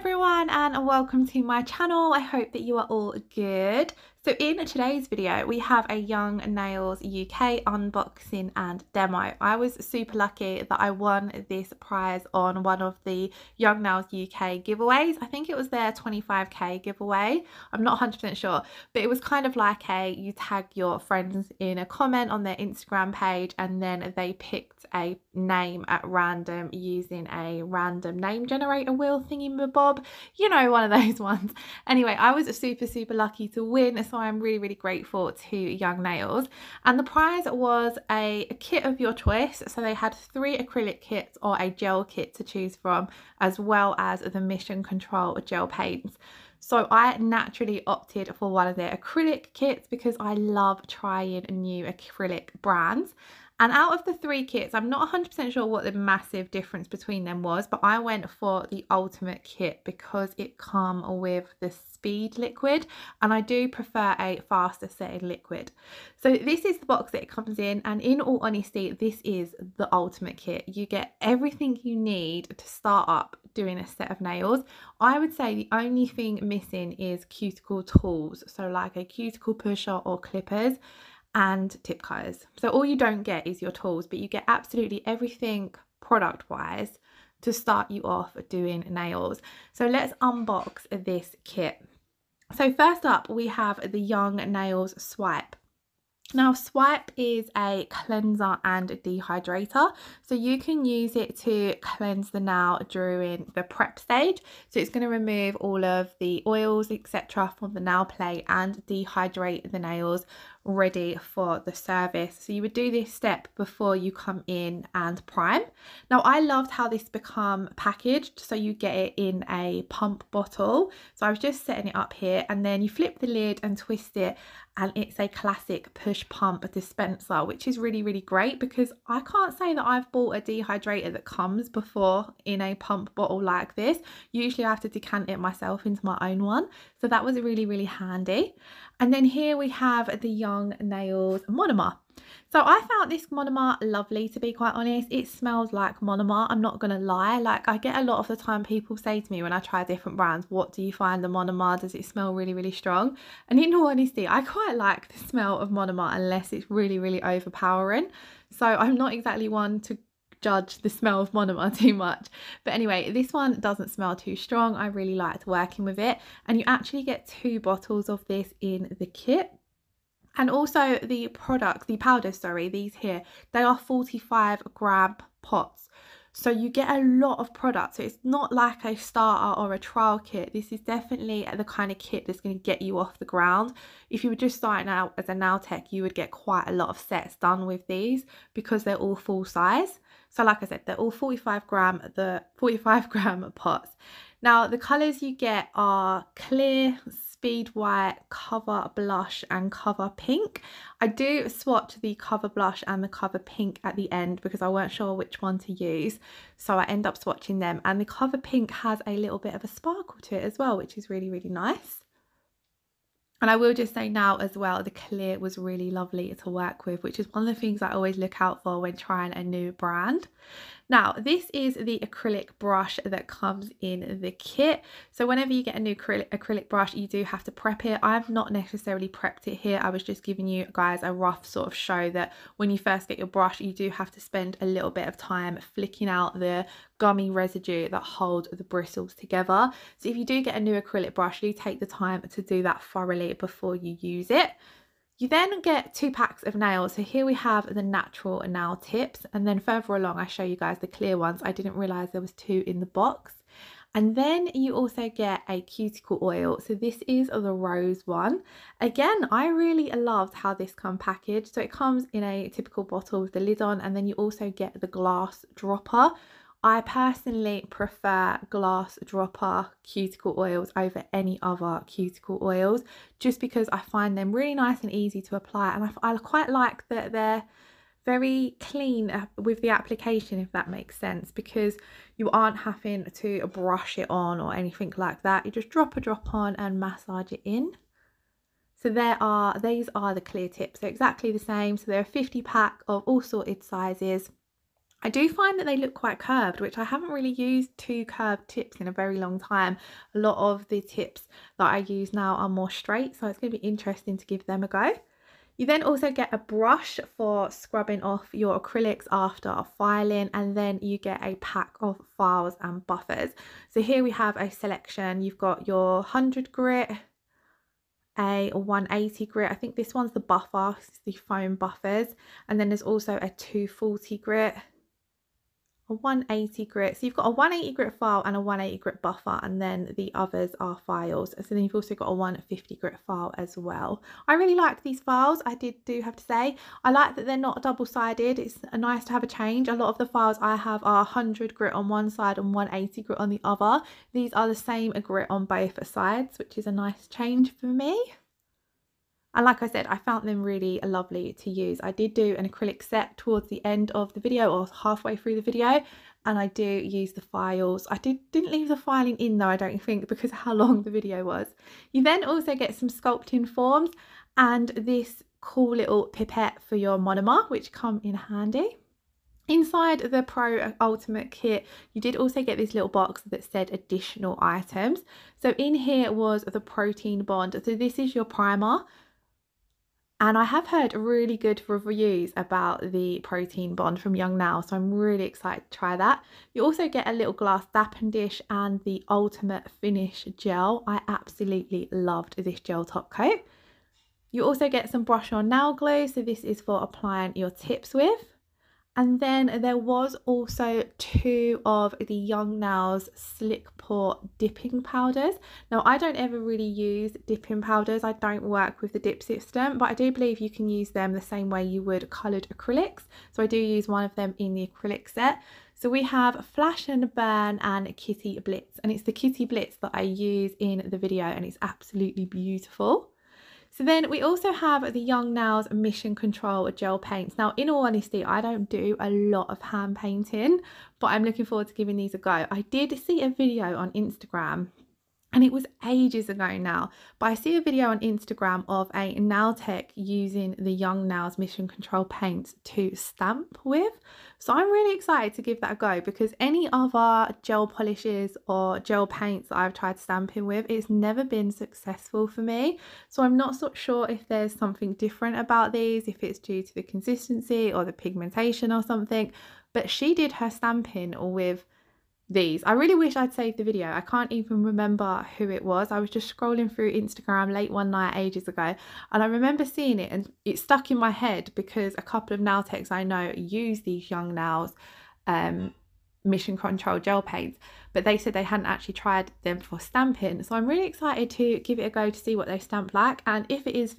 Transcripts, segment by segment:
everyone and welcome to my channel. I hope that you are all good. So in today's video we have a Young Nails UK unboxing and demo. I was super lucky that I won this prize on one of the Young Nails UK giveaways. I think it was their 25k giveaway. I'm not 100% sure, but it was kind of like you tag your friends in a comment on their Instagram page and then they picked a name at random using a random name generator wheel thingy bob, you know, one of those ones. Anyway, I was super lucky to win, so I'm really grateful to Young Nails. And the prize was a kit of your choice. So they had 3 acrylic kits or a gel kit to choose from, as well as the Mission Control gel paints. So I naturally opted for one of their acrylic kits because I love trying new acrylic brands. And out of the 3 kits, I'm not 100% sure what the massive difference between them was, but I went for the Ultimate Kit because it comes with the speed liquid and I do prefer a faster setting liquid. So this is the box that it comes in, and in all honesty, this is the Ultimate Kit. You get everything you need to start up doing a set of nails. I would say the only thing missing is cuticle tools, so like a cuticle pusher or clippers and tip cutters. So all you don't get is your tools, but you get absolutely everything product wise to start you off doing nails. So let's unbox this kit. So first up we have the Young Nails Swipe. Now Swipe is a cleanser and dehydrator, so you can use it to cleanse the nail during the prep stage. So it's going to remove all of the oils etc from the nail plate and dehydrate the nails ready for the service. So you would do this step before you come in and prime. Now I loved how this become packaged, so you get it in a pump bottle. So I was just setting it up here and then you flip the lid and twist it, and it's a classic push pump dispenser, which is really great because I can't say that I've bought a dehydrator that comes before in a pump bottle like this. Usually I have to decant it myself into my own one, so that was really handy. And then here we have the Young Nails monomer. So I found this monomer lovely, to be quite honest. It smells like monomer, I'm not gonna lie. Like, I get a lot of the time people say to me when I try different brands, what do you find the monomer, does it smell really strong? And in all honesty, I quite like the smell of monomer unless it's really overpowering. So I'm not exactly one to judge the smell of monomer too much, but anyway, this one doesn't smell too strong. I really liked working with it, and you actually get 2 bottles of this in the kit. And also the products, the powders, sorry, these here, they are 45-gram pots. So you get a lot of product. So it's not like a starter or a trial kit. This is definitely the kind of kit that's going to get you off the ground. If you were just starting out as a nail tech, you would get quite a lot of sets done with these because they're all full size. So like I said, they're all 45-gram, the 45-gram pots. Now the colours you get are clear, speed white, cover blush and cover pink. I do swatch the cover blush and the cover pink at the end because I weren't sure which one to use, so I end up swatching them. And the cover pink has a little bit of a sparkle to it as well, which is really nice. And I will just say now as well, the clear was really lovely to work with, which is one of the things I always look out for when trying a new brand. Now, this is the acrylic brush that comes in the kit. So whenever you get a new acrylic brush, you do have to prep it. I've not necessarily prepped it here. I was just giving you guys a rough sort of show that when you first get your brush, you do have to spend a little bit of time flicking out the gummy residue that holds the bristles together. So if you do get a new acrylic brush, do take the time to do that thoroughly before you use it. You then get 2 packs of nails. So here we have the natural nail tips, and then further along I show you guys the clear ones. I didn't realize there was 2 in the box. And then you also get a cuticle oil. So this is the rose one. Again, I really loved how this comes packaged. So it comes in a typical bottle with the lid on, and then you also get the glass dropper. I personally prefer glass dropper cuticle oils over any other cuticle oils, just because I find them really nice and easy to apply, and I quite like that they're very clean with the application, if that makes sense, because you aren't having to brush it on or anything like that. You just drop on and massage it in. So these are the clear tips. They're exactly the same. So they're a 50 pack of all sorted sizes. I do find that they look quite curved, which I haven't really used two curved tips in a very long time. A lot of the tips that I use now are more straight, so it's going to be interesting to give them a go. You then also get a brush for scrubbing off your acrylics after filing, and then you get a pack of files and buffers. So here we have a selection. You've got your 100 grit, a 180 grit. I think this one's the buffer, the foam buffers, and then there's also a 240 grit, a 180 grit. So you've got a 180 grit file and a 180 grit buffer, and then the others are files. So then you've also got a 150 grit file as well. I really like these files. I do have to say, I like that they're not double-sided. It's nice to have a change. A lot of the files I have are 100 grit on one side and 180 grit on the other. These are the same grit on both sides, which is a nice change for me. And like I said, I found them really lovely to use. I did do an acrylic set towards the end of the video, or halfway through the video, and I do use the files. I didn't leave the filing in though, I don't think, because of how long the video was. You then also get some sculpting forms and this cool little pipette for your monomer, which come in handy. Inside the Pro Ultimate Kit, you did also get this little box that said additional items. So in here was the protein bond. So this is your primer. And I have heard really good reviews about the protein bond from Young Nails, so I'm really excited to try that. You also get a little glass dapping dish and the Ultimate Finish gel. I absolutely loved this gel top coat. You also get some brush on nail glue, so this is for applying your tips with. And then there was also two of the Young Nails Slick Pour dipping powders. Now, I don't ever really use dipping powders. I don't work with the dip system, but I do believe you can use them the same way you would coloured acrylics. So I do use one of them in the acrylic set. So we have Flash and Burn and Kitty Blitz. And it's the Kitty Blitz that I use in the video, and it's absolutely beautiful. So then we also have the Young Nails Mission Control gel paints. Now, in all honesty, I don't do a lot of hand painting, but I'm looking forward to giving these a go. I did see a video on Instagram, and it was ages ago now, but I see a video on Instagram of a nail tech using the Young Nails Mission Control paints to stamp with. So I'm really excited to give that a go, because any other gel polishes or gel paints that I've tried stamping with, it's never been successful for me. So I'm not so sure if there's something different about these, if it's due to the consistency or the pigmentation or something, but she did her stamping with these. I really wish I'd saved the video. I can't even remember who it was. I was just scrolling through Instagram late one night ages ago, and I remember seeing it, and it stuck in my head because a couple of nail techs I know use these Young Nails Mission Control gel paints, but they said they hadn't actually tried them for stamping. So I'm really excited to give it a go to see what they stamp like, and if it is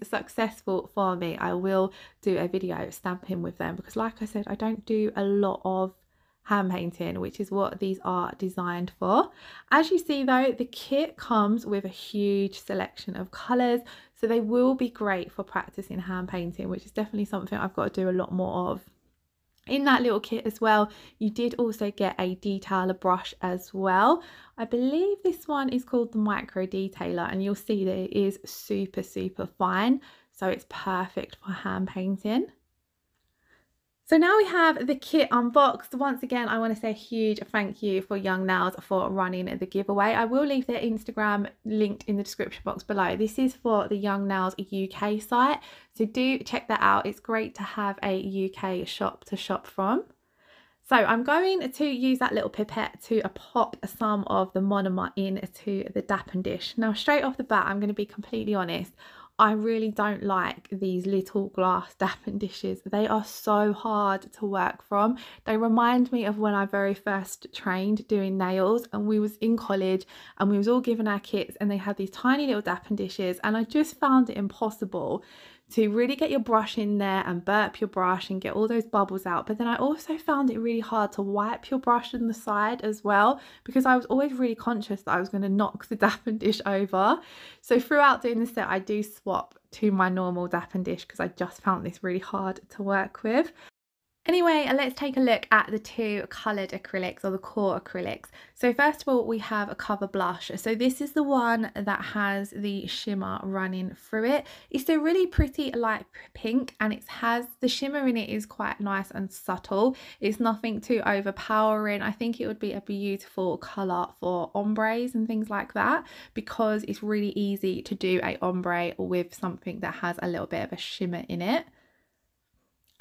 successful for me, I will do a video stamping with them, because like I said, I don't do a lot of hand painting, which is what these are designed for. As you see though, the kit comes with a huge selection of colours, so they will be great for practicing hand painting, which is definitely something I've got to do a lot more of. In that little kit as well, you did also get a detailer brush as well. I believe this one is called the Micro Detailer, and you'll see that it is super fine, so it's perfect for hand painting. So now we have the kit unboxed. Once again, I want to say a huge thank you for Young Nails for running the giveaway. I will leave their Instagram linked in the description box below. This is for the Young Nails UK site, so do check that out. It's great to have a UK shop to shop from. So I'm going to use that little pipette to pop some of the monomer into the dapping dish. Now, straight off the bat, I'm going to be completely honest. I really don't like these little glass dapping dishes. They are so hard to work from. They remind me of when I very first trained doing nails, and we was in college and we was all given our kits, and they had these tiny little dapping dishes, and I just found it impossible to really get your brush in there and burp your brush and get all those bubbles out. But then I also found it really hard to wipe your brush on the side as well, because I was always really conscious that I was going to knock the dapping dish over. So throughout doing the set, I do swap to my normal dapping dish because I just found this really hard to work with. Anyway, let's take a look at the two coloured acrylics, or the core acrylics. So first of all, we have a cover blush. So this is the one that has the shimmer running through it. It's a really pretty light pink, and it has the shimmer in it is quite nice and subtle. It's nothing too overpowering. I think it would be a beautiful colour for ombres and things like that, because it's really easy to do a ombre with something that has a little bit of a shimmer in it.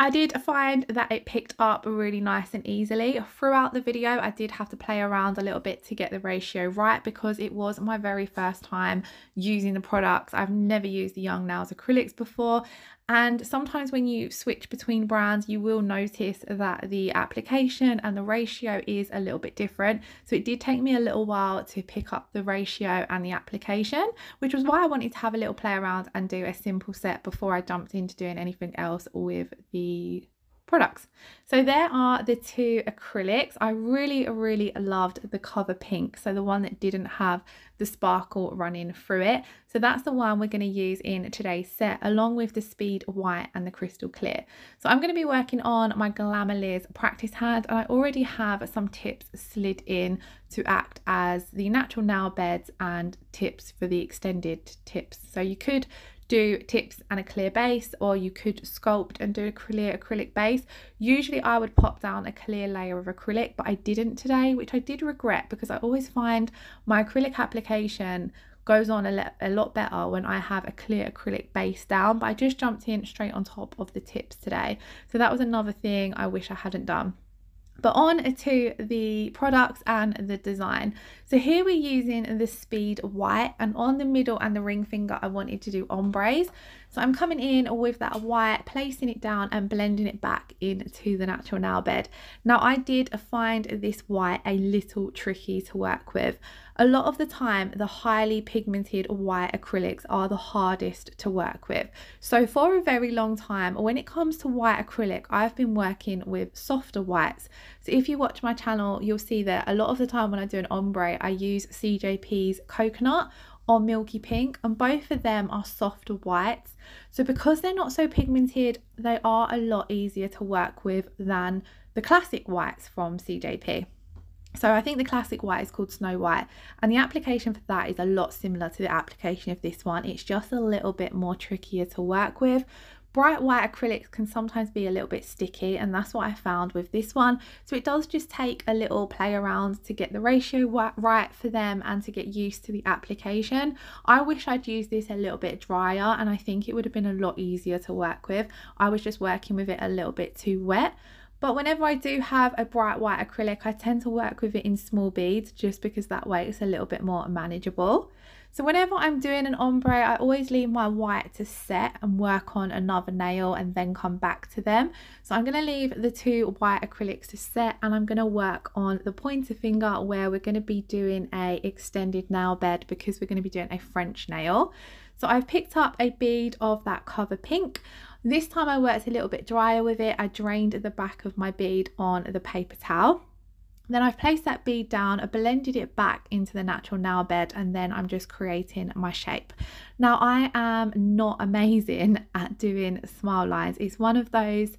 I did find that it picked up really nice and easily. Throughout the video, I did have to play around a little bit to get the ratio right, because it was my very first time using the products. I've never used the Young Nails acrylics before, and sometimes when you switch between brands, you will notice that the application and the ratio is a little bit different. So it did take me a little while to pick up the ratio and the application, which was why I wanted to have a little play around and do a simple set before I jumped into doing anything else with the products. So there are the two acrylics. I really loved the cover pink, so the one that didn't have the sparkle running through it. So that's the one we're going to use in today's set, along with the speed white and the crystal clear. So I'm going to be working on my Glamour Liz practice hand, and I already have some tips slid in to act as the natural nail beds and tips for the extended tips. So you could do tips and a clear base, or you could sculpt and do a clear acrylic base. Usually I would pop down a clear layer of acrylic, but I didn't today, which I did regret, because I always find my acrylic application goes on a lot better when I have a clear acrylic base down. But I just jumped in straight on top of the tips today, so that was another thing I wish I hadn't done. But on to the products and the design. So here we're using the speed white, and on the middle and the ring finger I wanted to do ombres. So I'm coming in with that white, placing it down and blending it back into the natural nail bed. Now I did find this white a little tricky to work with. A lot of the time the highly pigmented white acrylics are the hardest to work with. So for a very long time, when it comes to white acrylic, I've been working with softer whites. So if you watch my channel, you'll see that a lot of the time when I do an ombre, I use CJP's Coconut or Milky Pink, and both of them are softer whites. So because they're not so pigmented, they are a lot easier to work with than the classic whites from CJP. So I think the classic white is called Snow White, and the application for that is a lot similar to the application of this one. It's just a little bit more trickier to work with. Bright white acrylics can sometimes be a little bit sticky, and that's what I found with this one. So it does just take a little play around to get the ratio right for them and to get used to the application. I wish I'd used this a little bit drier, and I think it would have been a lot easier to work with. I was just working with it a little bit too wet. But whenever I do have a bright white acrylic, I tend to work with it in small beads, just because that way it's a little bit more manageable. So whenever I'm doing an ombre, I always leave my white to set and work on another nail and then come back to them. So I'm going to leave the two white acrylics to set, and I'm going to work on the pointer finger where we're going to be doing a extended nail bed, because we're going to be doing a French nail. So I've picked up a bead of that cover pink. This time I worked a little bit drier with it. I drained the back of my bead on the paper towel. Then I've placed that bead down, I blended it back into the natural nail bed, and then I'm just creating my shape. Now I am not amazing at doing smile lines. It's one of those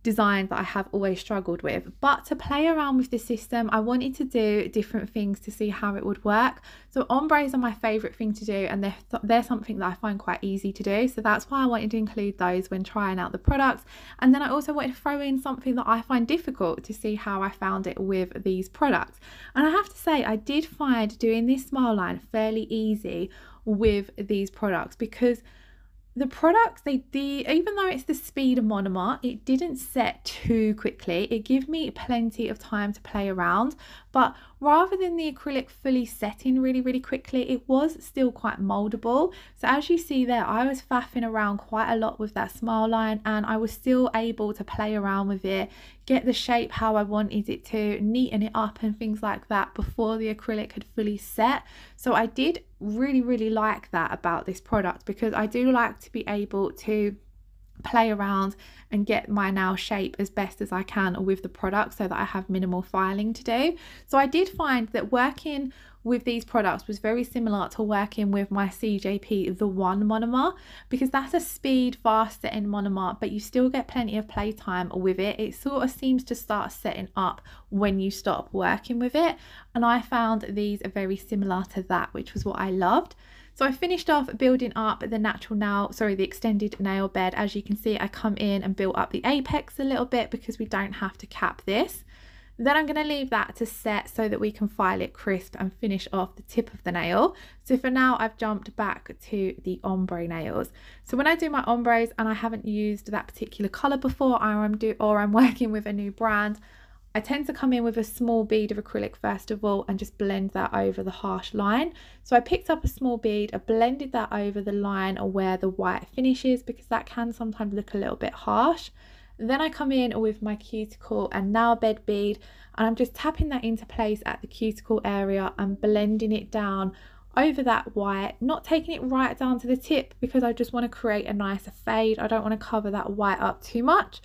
designs that I have always struggled with, but to play around with the system, I wanted to do different things to see how it would work. So ombres are my favorite thing to do, and they're something that I find quite easy to do, so that's why I wanted to include those when trying out the products. And then I also wanted to throw in something that I find difficult to see how I found it with these products. And I have to say, I did find doing this smile line fairly easy with these products, because the products, even though it's the speed monomer, it didn't set too quickly. It gave me plenty of time to play around, but rather than the acrylic fully setting really quickly, it was still quite moldable. So as you see there, I was faffing around quite a lot with that smile line, and I was still able to play around with it, get the shape how I wanted it to, neaten it up and things like that before the acrylic had fully set. So I did really like that about this product, because I do like to be able to play around and get my nail shape as best as I can with the product so that I have minimal filing to do. So I did find that working with these products was very similar to working with my CJP the One monomer, because that's a speed fast setting monomer, but you still get plenty of playtime with it. It sort of seems to start setting up when you stop working with it, and I found these are very similar to that, which was what I loved. So I finished off building up the extended nail bed. As you can see, I come in and built up the apex a little bit because we don't have to cap this. Then I'm going to leave that to set so that we can file it crisp and finish off the tip of the nail. So for now, I've jumped back to the ombre nails. So when I do my ombres and I haven't used that particular colour before, or I'm working with a new brand, I tend to come in with a small bead of acrylic first of all and just blend that over the harsh line. So I picked up a small bead, I blended that over the line where the white finishes, because that can sometimes look a little bit harsh. Then I come in with my cuticle and nail bed bead, and I'm just tapping that into place at the cuticle area and blending it down over that white, not taking it right down to the tip because I just want to create a nicer fade. I don't want to cover that white up too much.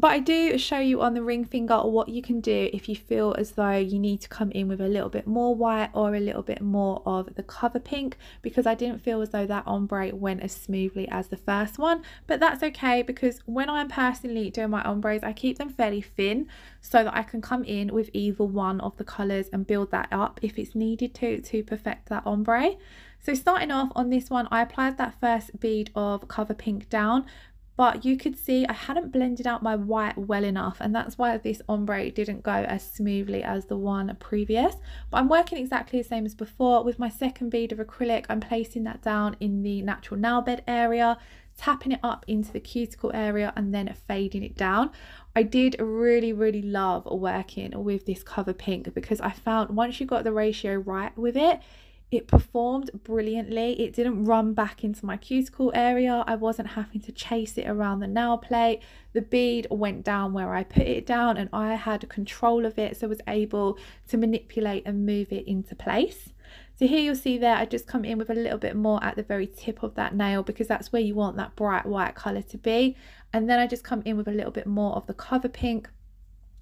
But I do show you on the ring finger what you can do if you feel as though you need to come in with a little bit more white or a little bit more of the cover pink, because I didn't feel as though that ombre went as smoothly as the first one. But that's okay, because when I'm personally doing my ombres, I keep them fairly thin so that I can come in with either one of the colours and build that up if it's needed to perfect that ombre. So starting off on this one, I applied that first bead of cover pink down, but you could see I hadn't blended out my white well enough, and that's why this ombre didn't go as smoothly as the one previous. But I'm working exactly the same as before. With my second bead of acrylic, I'm placing that down in the natural nail bed area, tapping it up into the cuticle area and then fading it down. I did really love working with this cover pink because I found once you got the ratio right with it, it performed brilliantly. It didn't run back into my cuticle area. I wasn't having to chase it around the nail plate. The bead went down where I put it down and I had control of it, so I was able to manipulate and move it into place. So here you'll see there, I just come in with a little bit more at the very tip of that nail because that's where you want that bright white colour to be. And then I just come in with a little bit more of the cover pink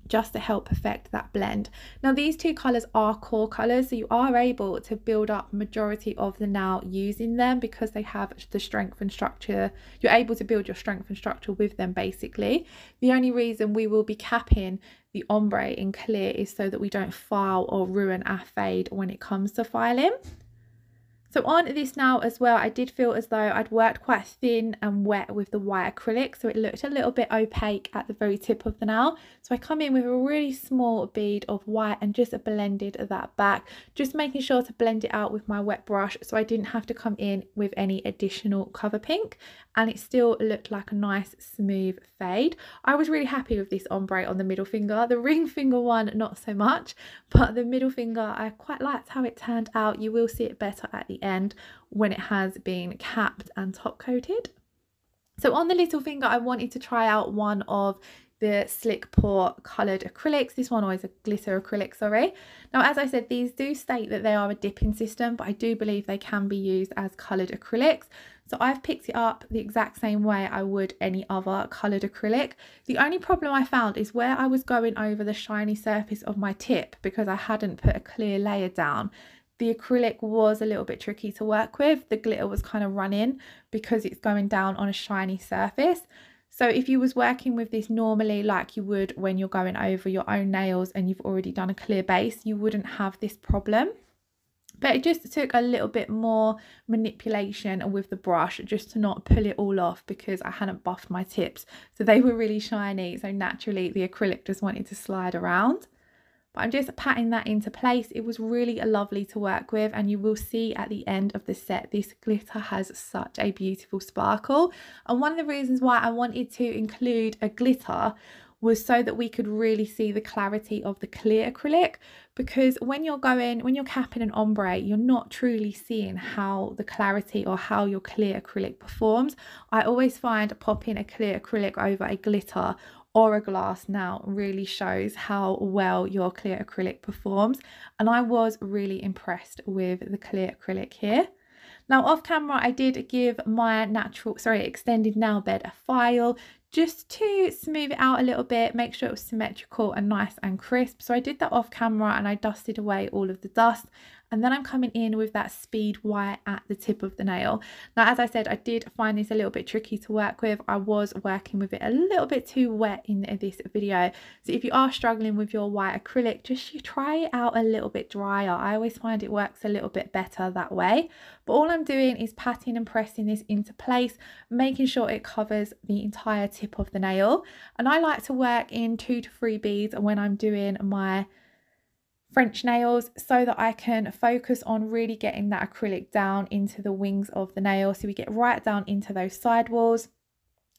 just to help perfect that blend. Now these two colours are core colours, so you are able to build up majority of the nail using them because they have the strength and structure. You're able to build your strength and structure with them basically. The only reason we will be capping the ombre in clear is so that we don't file or ruin our fade when it comes to filing. So on this now as well, I did feel as though I'd worked quite thin and wet with the white acrylic, so it looked a little bit opaque at the very tip of the nail. So I come in with a really small bead of white and just blended that back, just making sure to blend it out with my wet brush so I didn't have to come in with any additional cover pink, and it still looked like a nice smooth fade. I was really happy with this ombre on the middle finger. The ring finger one not so much, but the middle finger I quite liked how it turned out. You will see it better at the end when it has been capped and top coated. So on the little finger, I wanted to try out one of the Slick Pour coloured acrylics. This one is a glitter acrylic, sorry. Now, as I said, these do state that they are a dipping system, but I do believe they can be used as coloured acrylics. So I've picked it up the exact same way I would any other coloured acrylic. The only problem I found is where I was going over the shiny surface of my tip, because I hadn't put a clear layer down, the acrylic was a little bit tricky to work with. The glitter was kind of running because it's going down on a shiny surface. So if you was working with this normally like you would when you're going over your own nails and you've already done a clear base, you wouldn't have this problem. But it just took a little bit more manipulation with the brush just to not pull it all off because I hadn't buffed my tips. So they were really shiny, so naturally the acrylic just wanted to slide around. But I'm just patting that into place. It was really lovely to work with, and you will see at the end of the set this glitter has such a beautiful sparkle. And one of the reasons why I wanted to include a glitter was so that we could really see the clarity of the clear acrylic, because when you're capping an ombre, you're not truly seeing how the clarity or how your clear acrylic performs. I always find popping a clear acrylic over a glitter or a glass now really shows how well your clear acrylic performs, and I was really impressed with the clear acrylic here. Now off camera I did give my extended nail bed a file just to smooth it out a little bit, make sure it was symmetrical and nice and crisp. So I did that off camera and I dusted away all of the dust. And then I'm coming in with that speed white at the tip of the nail. Now, as I said, I did find this a little bit tricky to work with. I was working with it a little bit too wet in this video. So if you are struggling with your white acrylic, just try it out a little bit drier. I always find it works a little bit better that way. But all I'm doing is patting and pressing this into place, making sure it covers the entire tip of the nail. And I like to work in 2 to 3 beads when I'm doing my French nails, so that I can focus on really getting that acrylic down into the wings of the nail, so we get right down into those side walls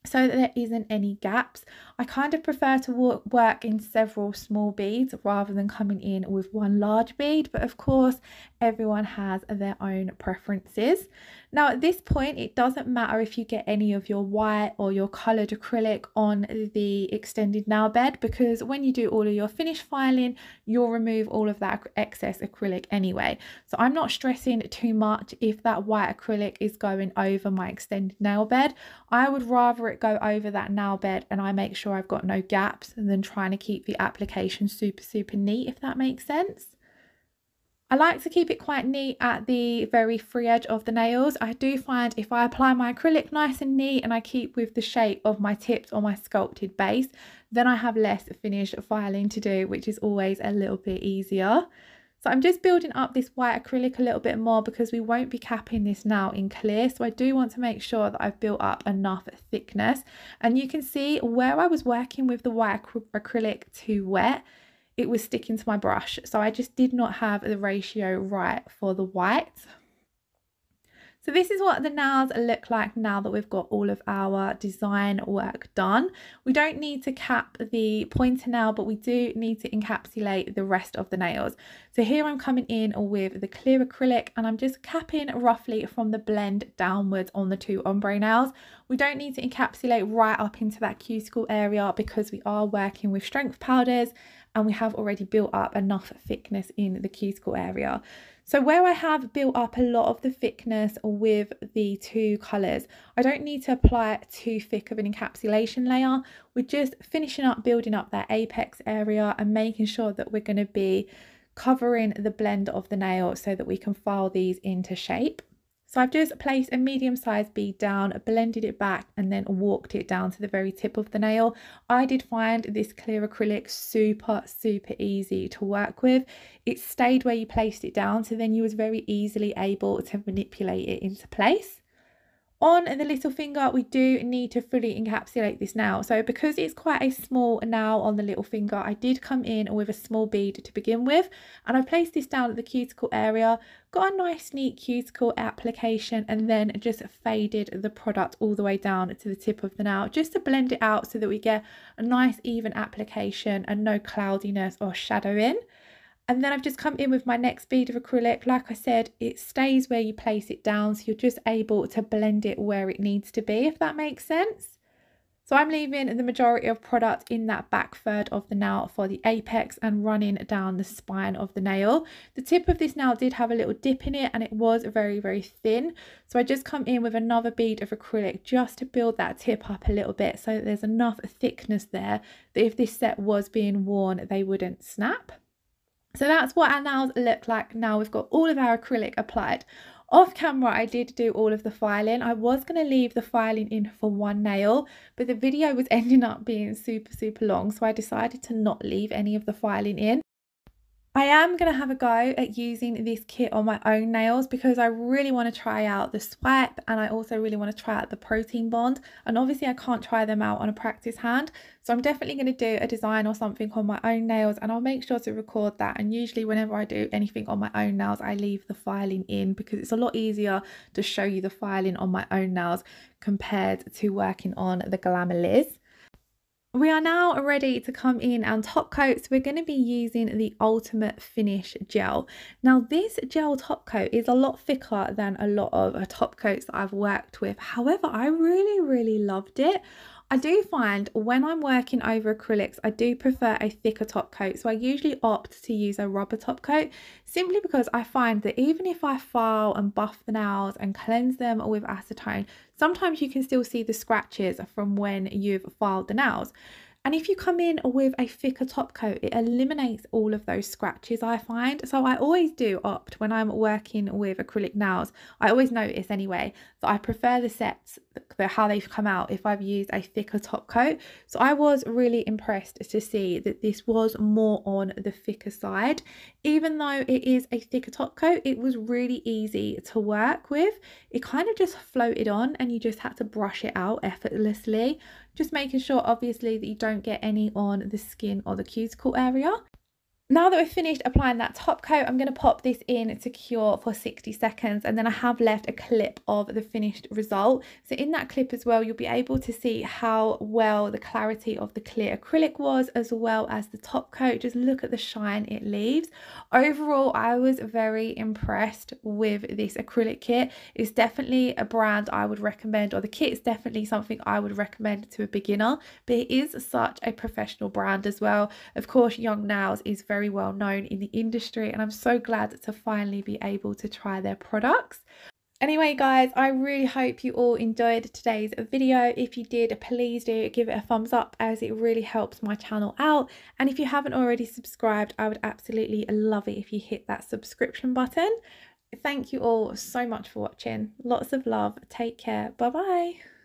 so that there isn't any gaps. I kind of prefer to work in several small beads rather than coming in with one large bead, but of course everyone has their own preferences. Now at this point it doesn't matter if you get any of your white or your coloured acrylic on the extended nail bed, because when you do all of your finish filing you'll remove all of that excess acrylic anyway. So I'm not stressing too much if that white acrylic is going over my extended nail bed. I would rather it go over that nail bed and I make sure I've got no gaps than trying to keep the application super neat, if that makes sense. I like to keep it quite neat at the very free edge of the nails. I do find if I apply my acrylic nice and neat and I keep with the shape of my tips or my sculpted base, then I have less finish filing to do, which is always a little bit easier. So I'm just building up this white acrylic a little bit more because we won't be capping this now in clear. So I do want to make sure that I've built up enough thickness. And you can see where I was working with the white acrylic too wet, it was sticking to my brush. So I just did not have the ratio right for the white. So this is what the nails look like now that we've got all of our design work done. We don't need to cap the pointer nail, but we do need to encapsulate the rest of the nails. So here I'm coming in with the clear acrylic and I'm just capping roughly from the blend downwards on the 2 ombre nails. We don't need to encapsulate right up into that cuticle area because we are working with strength powders and we have already built up enough thickness in the cuticle area. So where I have built up a lot of the thickness with the 2 colours, I don't need to apply too thick of an encapsulation layer. We're just finishing up building up that apex area and making sure that we're going to be covering the blend of the nail so that we can file these into shape. So I've just placed a medium-sized bead down, blended it back and then walked it down to the very tip of the nail. I did find this clear acrylic super easy to work with. It stayed where you placed it down, so then you was very easily able to manipulate it into place. On the little finger, we do need to fully encapsulate this nail. So because it's quite a small nail on the little finger, I did come in with a small bead to begin with. And I placed this down at the cuticle area, got a nice neat cuticle application, and then just faded the product all the way down to the tip of the nail, just to blend it out so that we get a nice even application and no cloudiness or shadowing. And then I've just come in with my next bead of acrylic. Like I said, it stays where you place it down, so you're just able to blend it where it needs to be, if that makes sense. So I'm leaving the majority of product in that back third of the nail for the apex and running down the spine of the nail. The tip of this nail did have a little dip in it and it was very thin. So I just come in with another bead of acrylic just to build that tip up a little bit so that there's enough thickness there that if this set was being worn, they wouldn't snap. So that's what our nails look like now we've got all of our acrylic applied. Off camera, I did do all of the filing. I was going to leave the filing in for one nail, but the video was ending up being super long, so I decided to not leave any of the filing in. I am going to have a go at using this kit on my own nails because I really want to try out the swipe and I also really want to try out the protein bond, and obviously I can't try them out on a practice hand, so I'm definitely going to do a design or something on my own nails and I'll make sure to record that. And usually whenever I do anything on my own nails I leave the filing in because it's a lot easier to show you the filing on my own nails compared to working on the Glamour Liz. We are now ready to come in and top coat, so we're going to be using the Ultimate Finish gel. Now this gel top coat is a lot thicker than a lot of top coats that I've worked with, however I really loved it. I do find when I'm working over acrylics, I do prefer a thicker top coat. So I usually opt to use a rubber top coat simply because I find that even if I file and buff the nails and cleanse them with acetone, sometimes you can still see the scratches from when you've filed the nails. And if you come in with a thicker top coat, it eliminates all of those scratches, I find. So I always do opt when I'm working with acrylic nails. I always notice anyway that I prefer the sets, how they've come out if I've used a thicker top coat. So I was really impressed to see that this was more on the thicker side. Even though it is a thicker top coat, it was really easy to work with. It kind of just floated on and you just had to brush it out effortlessly. Just making sure obviously that you don't get any on the skin or the cuticle area. Now that we've finished applying that top coat, I'm going to pop this in to cure for 60 seconds, and then I have left a clip of the finished result. So in that clip as well, you'll be able to see how well the clarity of the clear acrylic was, as well as the top coat. Just look at the shine it leaves. Overall, I was very impressed with this acrylic kit. It's definitely a brand I would recommend, or the kit is definitely something I would recommend to a beginner, but it is such a professional brand as well. Of course, Young Nails is very well known in the industry, and I'm so glad to finally be able to try their products. Anyway guys, I really hope you all enjoyed today's video. If you did, please do give it a thumbs up, as it really helps my channel out. And if you haven't already subscribed, I would absolutely love it if you hit that subscription button. Thank you all so much for watching. Lots of love. Take care. Bye bye.